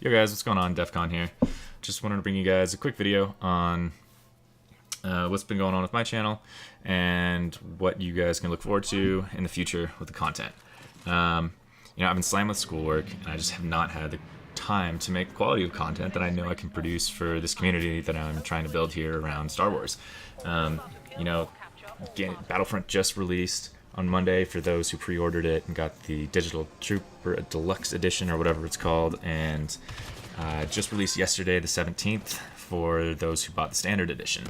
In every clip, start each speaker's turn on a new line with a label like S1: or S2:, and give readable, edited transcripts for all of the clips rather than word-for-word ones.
S1: Yo guys, what's going on? DefCon here. Just wanted to bring you guys a quick video on what's been going on with my channel and what you guys can look forward to in the future with the content. I've been slammed with schoolwork and I just have not had the time to make quality of content that I know I can produce for this community that I'm trying to build here around Star Wars. You know, Battlefront just released on Monday for those who pre-ordered it and got the Digital Trooper Deluxe Edition or whatever it's called, and just released yesterday, the 17th, for those who bought the Standard Edition.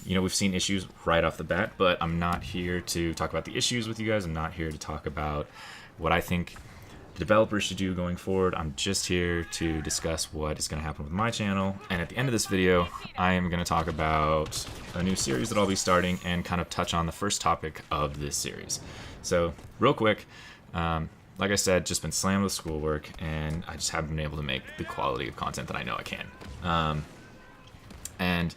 S1: We've seen issues right off the bat, but I'm not here to talk about the issues with you guys. I'm not here to talk about what I think the developers should do going forward. I'm just here to discuss what is going to happen with my channel. And at the end of this video, I am going to talk about a new series that I'll be starting and kind of touch on the first topic of this series. So real quick, like I said, just been slammed with schoolwork and I just haven't been able to make the quality of content that I know I can. And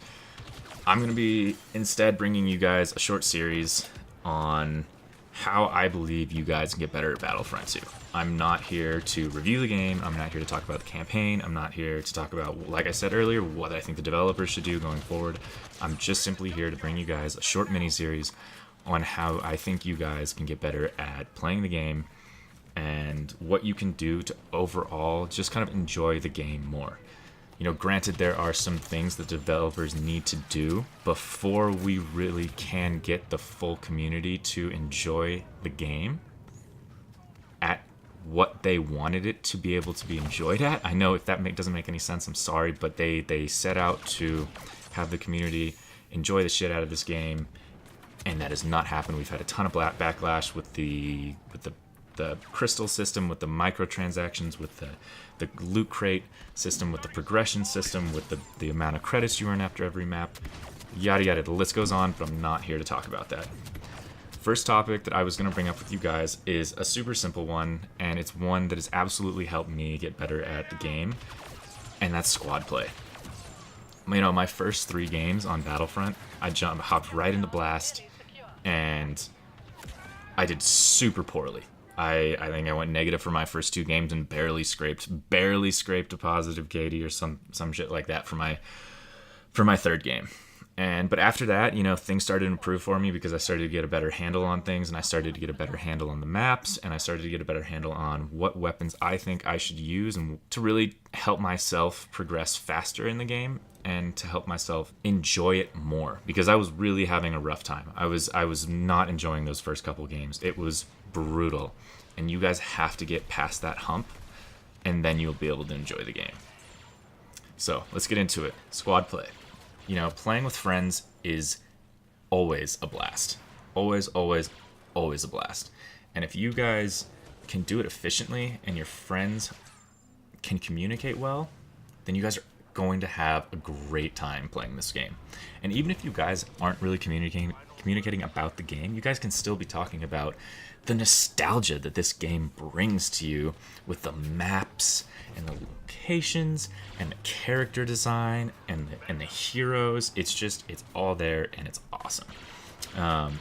S1: I'm going to be instead bringing you guys a short series on how I believe you guys can get better at Battlefront 2. I'm not here to review the game. I'm not here to talk about the campaign. I'm not here to talk about, like I said earlier, what I think the developers should do going forward. I'm just simply here to bring you guys a short mini-series on how I think you guys can get better at playing the game and what you can do to overall just kind of enjoy the game more. Granted, there are some things that developers need to do before we really can get the full community to enjoy the game at what they wanted it to be able to be enjoyed at. I know if that doesn't make any sense, I'm sorry, but they set out to have the community enjoy the shit out of this game, and that has not happened. We've had a ton of backlash with the crystal system, with the microtransactions, with the loot crate system, with the progression system, with the amount of credits you earn after every map, yada yada. The list goes on, but I'm not here to talk about that. First topic that I was going to bring up with you guys is a super simple one, and it's one that has absolutely helped me get better at the game, and that's squad play. My first 3 games on Battlefront, I hopped right into Blast, and I did super poorly. I think I went negative for my first 2 games and barely scraped a positive KD or some shit like that for my 3rd game. But after that, things started to improve for me because I started to get a better handle on things, and I started to get a better handle on the maps, and I started to get a better handle on what weapons I think I should use and to really help myself progress faster in the game and to help myself enjoy it more, because I was really having a rough time. I was not enjoying those first couple games. It was brutal, and you guys have to get past that hump, and then you'll be able to enjoy the game. So let's get into it. Squad play. Playing with friends is always a blast. Always, always, always a blast. And if you guys can do it efficiently and your friends can communicate well, then you guys are going to have a great time playing this game. And even if you guys aren't really communicating about the game, you guys can still be talking about the nostalgia that this game brings to you with the maps and the locations and the character design and the heroes. It's all there, and it's awesome. I'm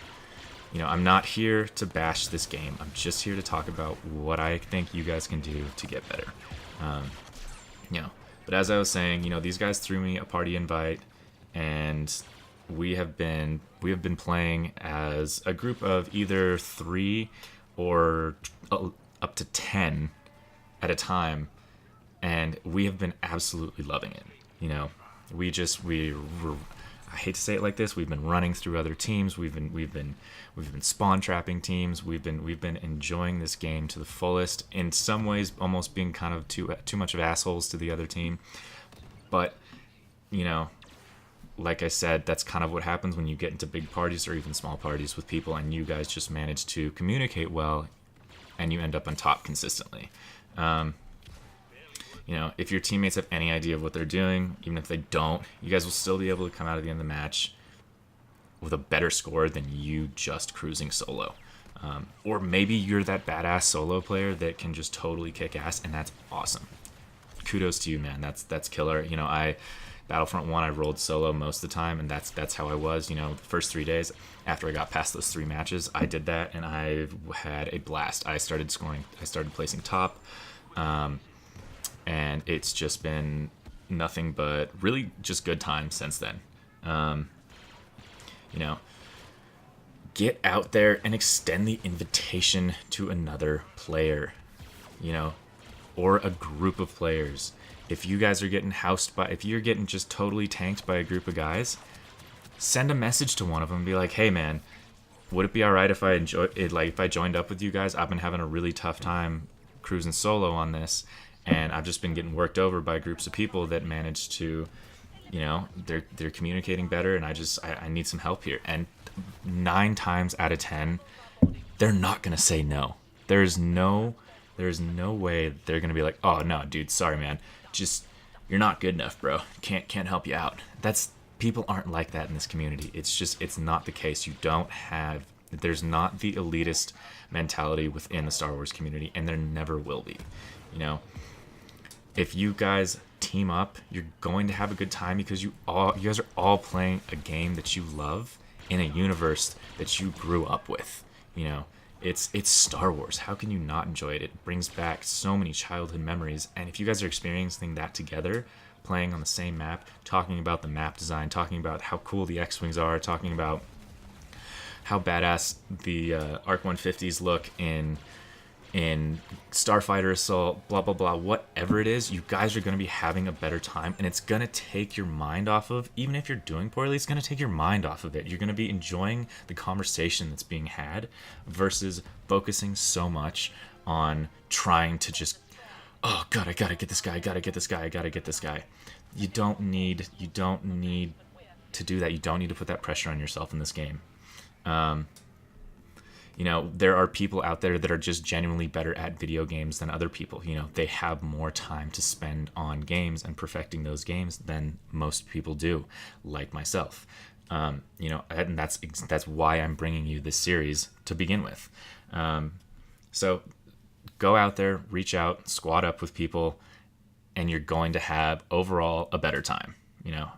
S1: not here to bash this game. I'm just here to talk about what I think you guys can do to get better. But as I was saying, these guys threw me a party invite, and we have been playing as a group of either 3 or up to 10 at a time, and we have been absolutely loving it. I hate to say it like this, we've been running through other teams. We've been spawn trapping teams. We've been enjoying this game to the fullest. In some ways, almost being kind of too much of assholes to the other team. But like I said, that's kind of what happens when you get into big parties or even small parties with people, and you guys just manage to communicate well, and you end up on top consistently. If your teammates have any idea of what they're doing, even if they don't, you guys will still be able to come out at the end of the match with a better score than you just cruising solo. Or maybe you're that badass solo player that can just totally kick ass, and that's awesome. Kudos to you, man. That's killer. Battlefront 1, I rolled solo most of the time, and that's how I was. The first 3 days after I got past those 3 matches, I did that, and I had a blast. I started scoring. I started placing top. And and it's just been nothing but really just good times since then. You know, get out there and extend the invitation to another player, you know, or a group of players. If you guys are getting if you're getting just totally tanked by a group of guys, send a message to one of them and be like, hey man, would it be all right if I if I joined up with you guys? I've been having a really tough time cruising solo on this, and I've just been getting worked over by groups of people that manage to, you know, they're communicating better, and I need some help here. And 9 times out of 10, they're not gonna say no. There's no way they're gonna be like, oh no, dude, sorry man, just you're not good enough, bro. Can't help you out. People aren't like that in this community. It's not the case. There's not the elitist mentality within the Star Wars community, and there never will be. You know, if you guys team up, you're going to have a good time because you guys are all playing a game that you love in a universe that you grew up with. You know, it's Star Wars. How can you not enjoy it? It brings back so many childhood memories, and if you guys are experiencing that together, playing on the same map, talking about the map design, talking about how cool the X-Wings are, talking about how badass the ARC 150s look in Starfighter Assault, blah, blah, blah, whatever it is, you guys are going to be having a better time, and it's going to take your mind off of, even if you're doing poorly, it's going to take your mind off of it. You're going to be enjoying the conversation that's being had versus focusing so much on trying to just, oh god, I gotta get this guy, I gotta get this guy. You don't need to do that. You don't need to put that pressure on yourself in this game. You know, there are people out there that are just genuinely better at video games than other people. You know, they have more time to spend on games and perfecting those games than most people do, like myself. You know, and that's why I'm bringing you this series to begin with. So go out there, reach out, squad up with people, and you're going to have overall a better time. You know,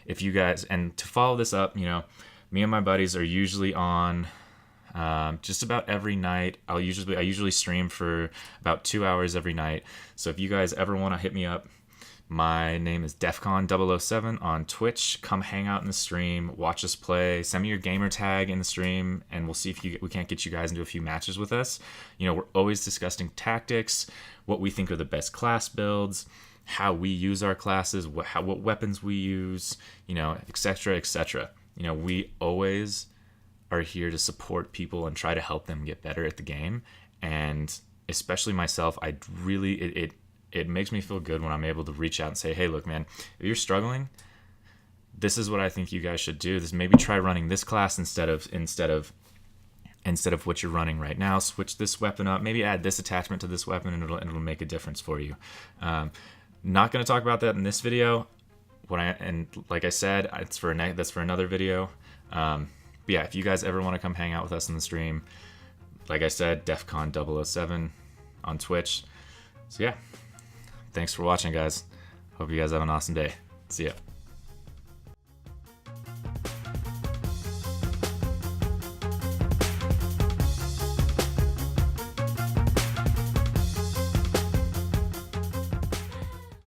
S1: if you guys, and to follow this up, you know, me and my buddies are usually on just about every night. I usually stream for about 2 hours every night. So if you guys ever want to hit me up, my name is defcon007 on Twitch. Come hang out in the stream, watch us play, send me your gamer tag in the stream, and we'll see if we can't get you guys into a few matches with us. You know, we're always discussing tactics, what we think are the best class builds, how we use our classes, what weapons we use, you know, etc., etc. You know, we always are here to support people and try to help them get better at the game. And especially myself, it makes me feel good when I'm able to reach out and say, hey, look, man, if you're struggling, this is what I think you guys should do. Maybe try running this class instead of what you're running right now. Switch this weapon up. Maybe add this attachment to this weapon, and it'll make a difference for you. Not going to talk about that in this video. Like I said, that's for another video. But yeah, if you guys ever want to come hang out with us in the stream, like I said, defcon007 on Twitch. So yeah. Thanks for watching, guys. Hope you guys have an awesome day. See ya.